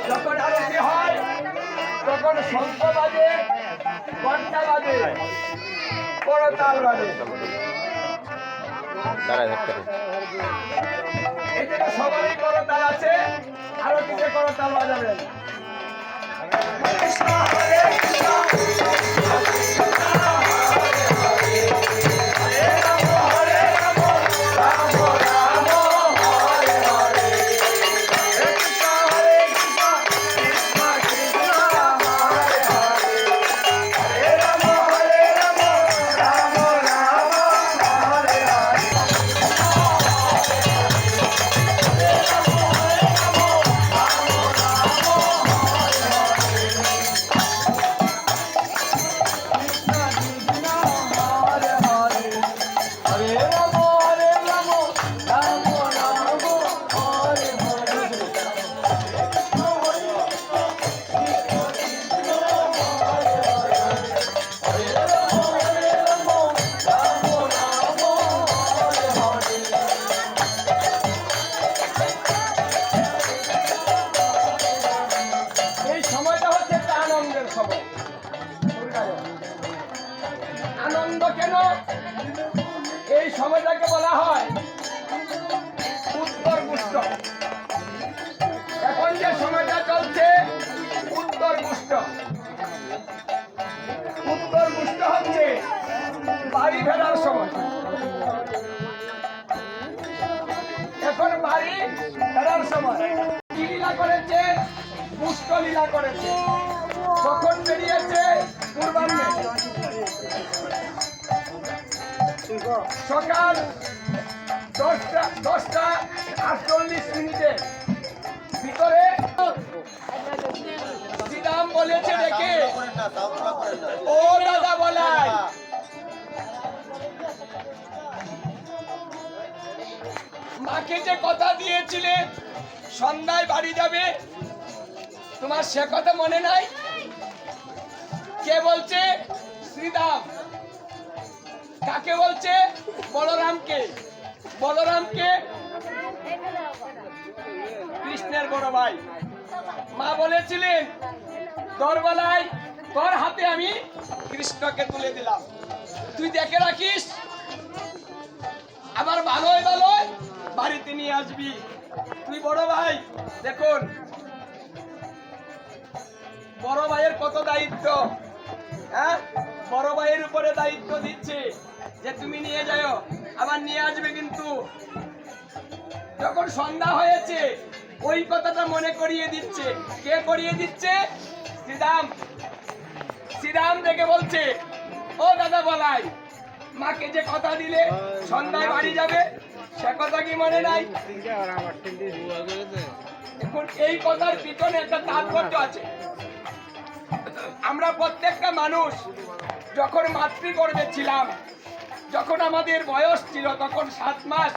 যখন আরতি হয় তখন শঙ্খ বাজে, ঘন্টা বাজে, করতাল বাজে। এই জন্য সবারই করতাল আছে, আরতিতে করতাল বাজাবেন। কৃষ্ণ হরে কৃষ্ণ আনন্দ কেন? এই সময়টাকে বলা হয় উত্তর গুষ্ঠ। এখন যে সময়টা চলছে উত্তর গুষ্ঠ। উত্তর গুষ্ঠ হচ্ছে বাড়ি ফেরার সময়। এখন বাড়ি ফেরার সময় কি লীলা করেছে? পুষ্ট লীলা করেছে। কখন বেরিয়েছে? পূর্বাহ্নে, সকাল 10:48 ভিতরে শ্রীরাম বলেছে দেখে, ও দাদা বলাই, মাকে যে কথা দিয়েছিলে সন্ধ্যায় বাড়ি যাবে, তোমার সে কথা মনে নাই? কে বলছে? শ্রীরাম। কাকে বলছে? বলরামকে। বলরামকে কৃষ্ণের বড় ভাই। মা বলেছিলেন দরবেলায় তোর হাতে আমি কৃষ্ণকে তুলে দিলাম, তুই দেখে রাখিস, আবার ভালোই ভালোই বাড়িতে নিয়ে আসবি। তুই বড় ভাই, দেখুন বড় ভাইয়ের কত দায়িত্ব। হ্যাঁ, বড় ভাইয়ের উপরে দায়িত্ব দিচ্ছে যে তুমি নিয়ে যাও, আবার নিয়ে আসবে। কিন্তু যখন সন্ধ্যা হয়েছে ওই কথাটা মনে করিয়ে দিচ্ছে। কে করিয়ে দিচ্ছে? শ্রীরাম। শ্রীরাম দেখে বলছে, ও দাদা বলাই, মাকে যে কথা দিলে সন্ধ্যায় বাড়ি যাবে, সে কথা কি মনে নাই? এখন এই কথার পিছনে একটা তাৎপর্য আছে। আমরা প্রত্যেকটা মানুষ যখন মাতৃগর্ভে ছিলাম, যখন আমাদের বয়স ছিল তখন 7 মাস